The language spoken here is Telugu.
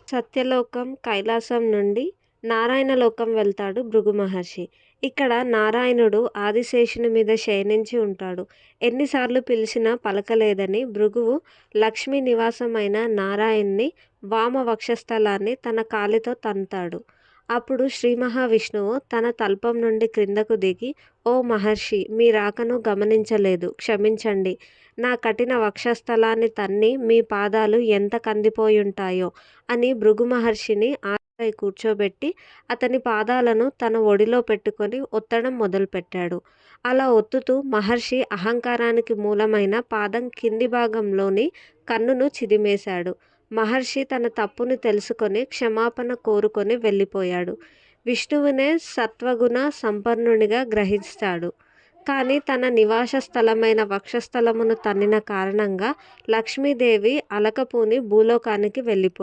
సత్యలోకం, కైలాసం నుండి నారాయణలోకం వెళ్తాడు భృగు మహర్షి. ఇక్కడ నారాయణుడు ఆదిశేషుని మీద శయనించి ఉంటాడు. ఎన్నిసార్లు పిలిచినా పలకలేదని భృగువు లక్ష్మీ నివాసమైన నారాయణ్ణి వామ వక్షస్థలాన్ని తన కాలితో తంతాడు. అప్పుడు శ్రీ మహావిష్ణువు తన తల్పం నుండి క్రిందకు దిగి, "ఓ మహర్షి, మీ రాకను గమనించలేదు, క్షమించండి. నా కఠిన వక్షస్థలాన్ని తన్ని మీ పాదాలు ఎంత కందిపోయుంటాయో" అని భృగు మహర్షిని ఆసనపై కూర్చోబెట్టి అతని పాదాలను తన ఒడిలో పెట్టుకొని ఒత్తడం మొదలుపెట్టాడు. అలా ఒత్తుతూ మహర్షి అహంకారానికి మూలమైన పాదం కింది భాగంలోని కన్నును చిదిమేశాడు. మహర్షి తన తప్పుని తెలుసుకొని క్షమాపణ కోరుకొని వెళ్ళిపోయాడు. విష్ణువునే సత్వగుణ సంపన్నునిగా గ్రహిస్తాడు. కానీ తన నివాస స్థలమైన వక్షస్థలమును తన్నిన కారణంగా లక్ష్మీదేవి అలకపూని భూలోకానికి వెళ్ళిపోయింది.